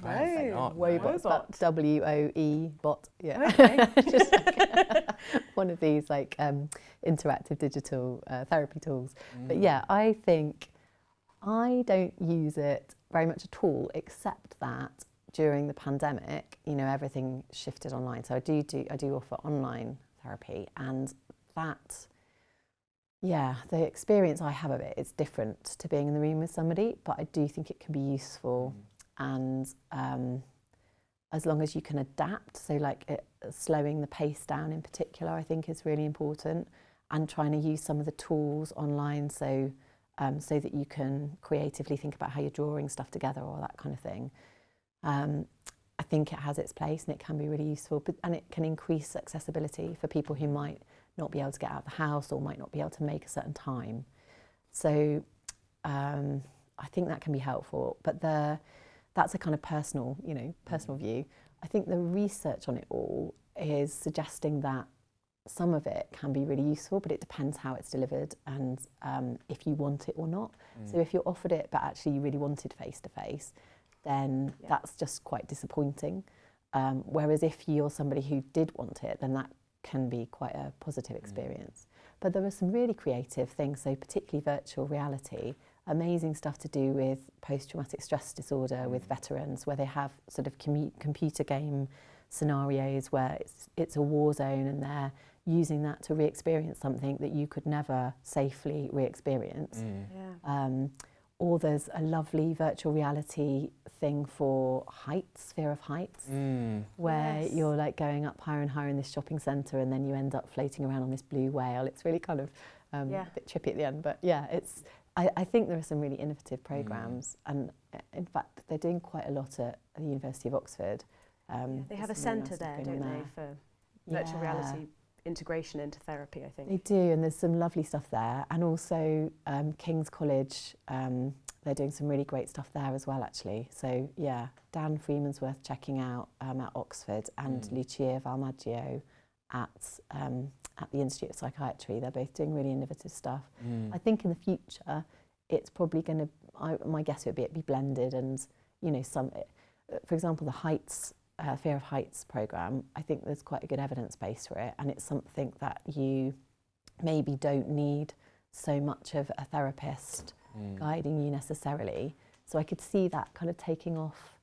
Woebot, W-O-E bot. Yeah, okay. Just like one of these like interactive digital therapy tools. But yeah, I think I don't use it very much at all, except that during the pandemic, you know, everything shifted online. So I do offer online therapy, and that, yeah, the experience I have of it is different to being in the room with somebody, but I do think it can be useful. And as long as you can adapt, so like slowing the pace down in particular, I think is really important, and trying to use some of the tools online so that you can creatively think about how you're drawing stuff together or that kind of thing. I think it has its place and it can be really useful, and it can increase accessibility for people who might not be able to get out of the house or might not be able to make a certain time. So I think that can be helpful, but that's a kind of personal view. I think the research on it all is suggesting that some of it can be really useful, but it depends how it's delivered and if you want it or not. So if you're offered it but actually you really wanted face-to-face, then that's just quite disappointing. Whereas if you're somebody who did want it, then that can be quite a positive experience. But there are some really creative things, so particularly virtual reality, amazing stuff to do with post-traumatic stress disorder with veterans, where they have sort of computer game scenarios where it's a war zone and they're using that to re-experience something that you could never safely re-experience. Or there's a lovely virtual reality thing for heights, fear of heights, where you're like going up higher and higher in this shopping centre and then you end up floating around on this blue whale. It's really kind of a bit trippy at the end, but yeah, I think there are some really innovative programmes, and in fact they're doing quite a lot at the University of Oxford. They have a centre there, don't they, for virtual reality integration into therapy, I think. They do, and there's some lovely stuff there. And also King's College, they're doing some really great stuff there as well, actually. So yeah, Dan Freeman's worth checking out at Oxford, and Lucia Valmaggio at the Institute of Psychiatry. They're both doing really innovative stuff. I think in the future, it's probably going to, my guess would be it'd be blended, and you know, for example, the heights, fear of heights programme, I think there's quite a good evidence base for it, and it's something that you maybe don't need so much of a therapist guiding you necessarily. So I could see that kind of taking off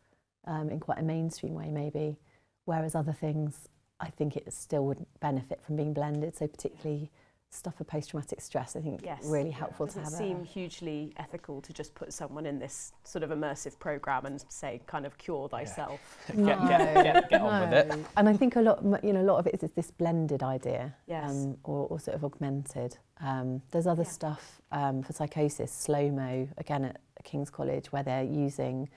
in quite a mainstream way maybe, whereas other things I think it still would benefit from being blended, so particularly stuff for post-traumatic stress, I think really helpful to have. It doesn't seem hugely ethical to just put someone in this sort of immersive programme and say, kind of cure thyself. Get on with it. And I think a lot of it is this blended idea, or sort of augmented. There's other stuff for psychosis, slow-mo, again at King's College, where they're using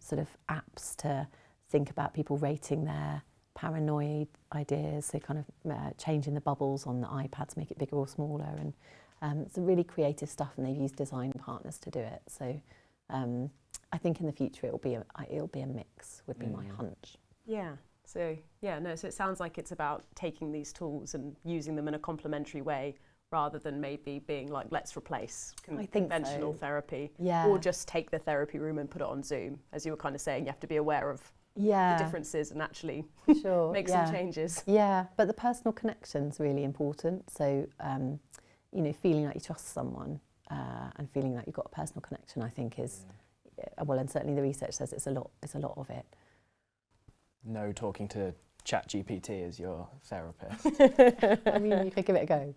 sort of apps to think about people rating their paranoid ideas, so kind of changing the bubbles on the iPad to make it bigger or smaller, and it's really creative stuff, and they've used design partners to do it. So I think in the future it'll be a mix, would be my hunch. So it sounds like it's about taking these tools and using them in a complementary way, rather than maybe being like, let's replace conventional therapy, or just take the therapy room and put it on Zoom. As you were kind of saying, you have to be aware of the differences and actually make some changes. Yeah, but the personal connection's really important. So, you know, feeling like you trust someone and feeling like you've got a personal connection, I think is, well, and certainly the research says it's a lot of it. No talking to ChatGPT as your therapist. I mean, you could give it a go.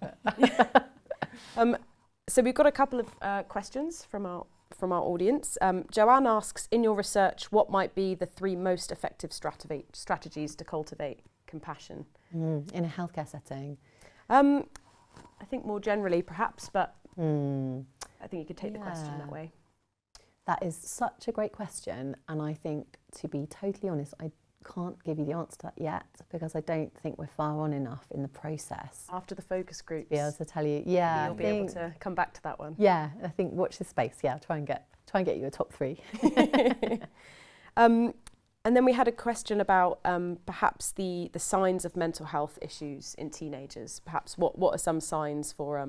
But so we've got a couple of questions from our audience. Joanne asks, in your research, what might be the 3 most effective strategies to cultivate compassion? In a healthcare setting? I think more generally, perhaps, but I think you could take the question that way. That is such a great question, and I think, to be totally honest, I can't give you the answer to that yet, because I don't think we're far on enough in the process. After the focus groups, be able to tell you, you'll be able to come back to that one. Yeah, I think watch this space. Yeah, try and get you a top 3. And then we had a question about perhaps the signs of mental health issues in teenagers. Perhaps what are some signs for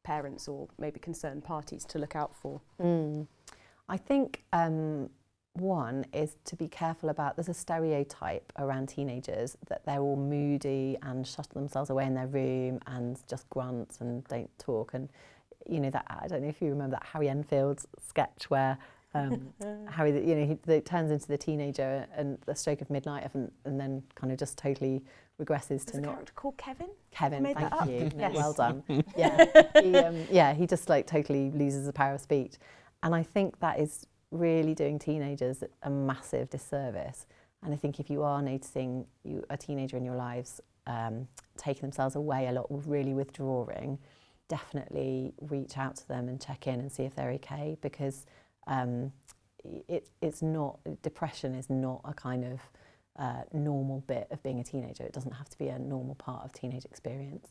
parents or maybe concerned parties to look out for? I think one is to be careful about, there's a stereotype around teenagers that they're all moody and shut themselves away in their room and just grunt and don't talk, and you know, that, I don't know if you remember that Harry Enfield sketch where Harry, you know, he turns into the teenager and the stroke of midnight and then kind of just totally regresses to not. not. A character called Kevin? Kevin, Made that thank up? you. Yes. Well done. Yeah, he just like totally loses the power of speech. And I think that is really doing teenagers a massive disservice. And I think if you are noticing a teenager in your lives taking themselves away a lot, really withdrawing, definitely reach out to them and check in and see if they're okay, because it's not, depression is not a kind of normal bit of being a teenager. It doesn't have to be a normal part of teenage experience.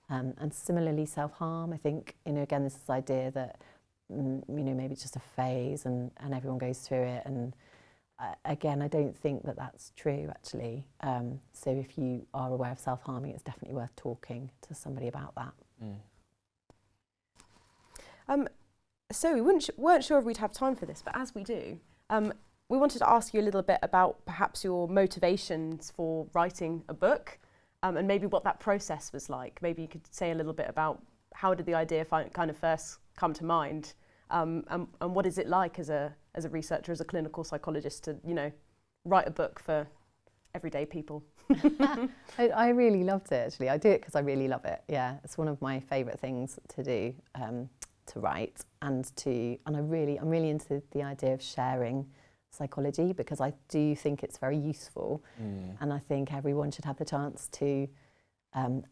And similarly, self-harm, I think, you know, again, this idea that, you know, maybe it's just a phase and everyone goes through it. And again, I don't think that that's true, actually. So if you are aware of self-harming, it's definitely worth talking to somebody about that. So we weren't sure if we'd have time for this, but as we do, we wanted to ask you a little bit about perhaps your motivations for writing a book, and maybe what that process was like. Maybe you could say a little bit about how did the idea kind of first come to mind, and what is it like as a researcher, as a clinical psychologist, to, you know, write a book for everyday people? I really loved it, actually. I do it because I really love it. Yeah, it's one of my favourite things to do, to write, and I'm really into the idea of sharing psychology, because I do think it's very useful, and I think everyone should have the chance to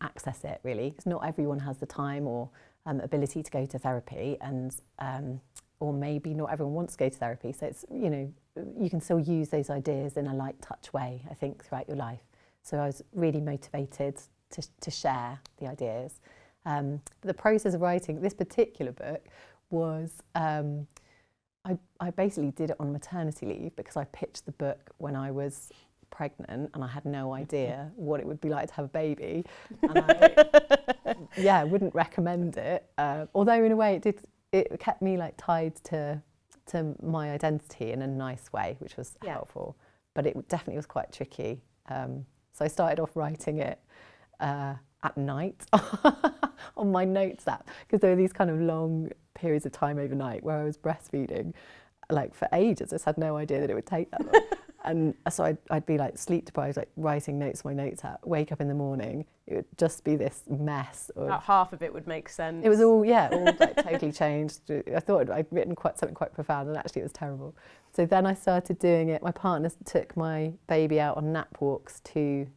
access it, really, because not everyone has the time or ability to go to therapy, and or maybe not everyone wants to go to therapy. So it's, you know, you can still use those ideas in a light touch way, I think, throughout your life. So I was really motivated to share the ideas. But the process of writing this particular book was, I basically did it on maternity leave, because I pitched the book when I was pregnant and I had no idea what it would be like to have a baby. And I wouldn't recommend it. Although in a way it kept me like tied to my identity in a nice way, which was helpful. But it definitely was quite tricky. So I started off writing it at night on my notes app, because there were these kind of long periods of time overnight where I was breastfeeding like for ages. I just had no idea that it would take that long. And so I'd be like sleep deprived, like writing notes on my notes app, wake up in the morning, it would just be this mess. About half of it would make sense. It was all like totally changed. I thought I'd written something quite profound, and actually it was terrible. So then I started doing it. My partner took my baby out on nap walks two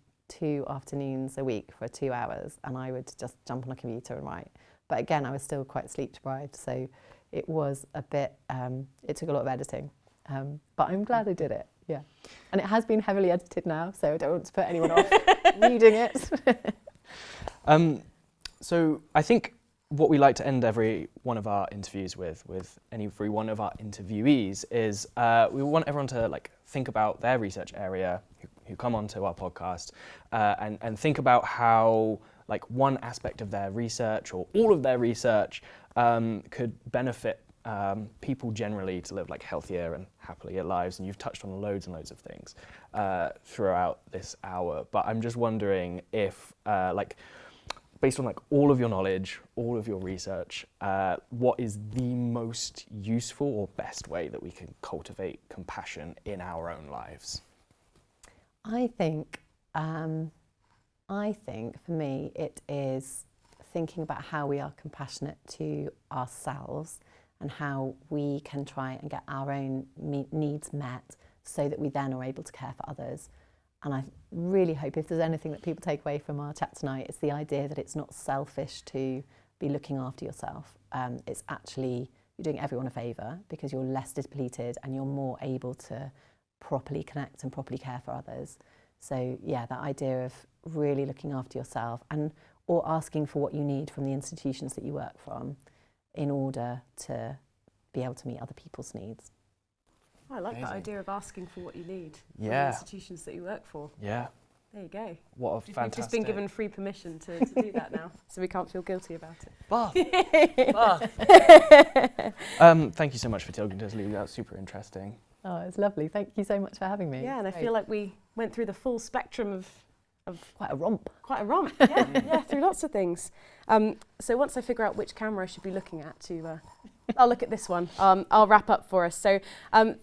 afternoons a week for 2 hours, and I would just jump on a computer and write. But again, I was still quite sleep deprived, so it was a bit, it took a lot of editing. But I'm glad I did it, yeah. And it has been heavily edited now, so I don't want to put anyone off reading it. So I think what we like to end every one of our interviews with every one of our interviewees is we want everyone to like think about their research area who come onto our podcast and think about how like one aspect of their research or all of their research could benefit people generally to live like healthier and happier lives. And you've touched on loads and loads of things throughout this hour, but I'm just wondering if like based on like all of your knowledge, all of your research, what is the most useful or best way that we can cultivate compassion in our own lives? I think for me it is thinking about how we are compassionate to ourselves and how we can try and get our own needs met so that we then are able to care for others. And I really hope if there's anything that people take away from our chat tonight, it's the idea that it's not selfish to be looking after yourself. It's actually, you're doing everyone a favour because you're less depleted and you're more able to properly connect and properly care for others. So yeah, that idea of really looking after yourself or asking for what you need from the institutions that you work from in order to be able to meet other people's needs. I like Amazing. that idea of asking for what you need from Yeah. the institutions that you work for. Yeah. There you go. What a We've fantastic... just been given free permission to do that now, so we can't feel guilty about it. Bath. Thank you so much for talking to us, Lily. That was super interesting. Oh, it's lovely. Thank you so much for having me. Yeah, and I feel like we went through the full spectrum of Quite a romp. quite a romp. Yeah, through lots of things. So once I figure out which camera I should be looking at I'll look at this one. I'll wrap up for us. So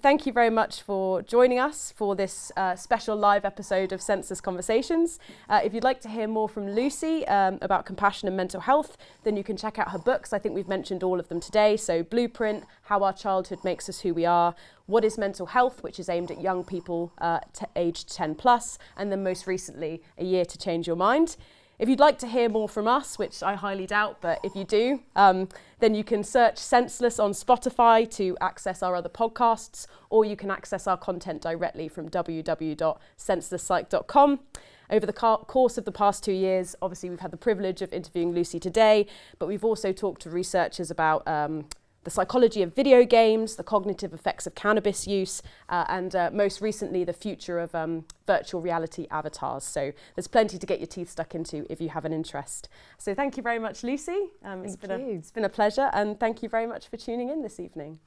thank you very much for joining us for this special live episode of Senseless Conversations. If you'd like to hear more from Lucy about compassion and mental health, then you can check out her books. I think we've mentioned all of them today. So Blueprint, How Our Childhood Makes Us Who We Are, What is Mental Health, which is aimed at young people aged 10 plus, and then most recently, A Year to Change Your Mind. If you'd like to hear more from us, which I highly doubt, but if you do, then you can search Senseless on Spotify to access our other podcasts, or you can access our content directly from www.senselesspsych.com. Over the course of the past 2 years, obviously we've had the privilege of interviewing Lucy today, but we've also talked to researchers about the psychology of video games, the cognitive effects of cannabis use, and most recently the future of virtual reality avatars. So there's plenty to get your teeth stuck into if you have an interest. So thank you very much, Lucy. It's been a pleasure, and thank you very much for tuning in this evening.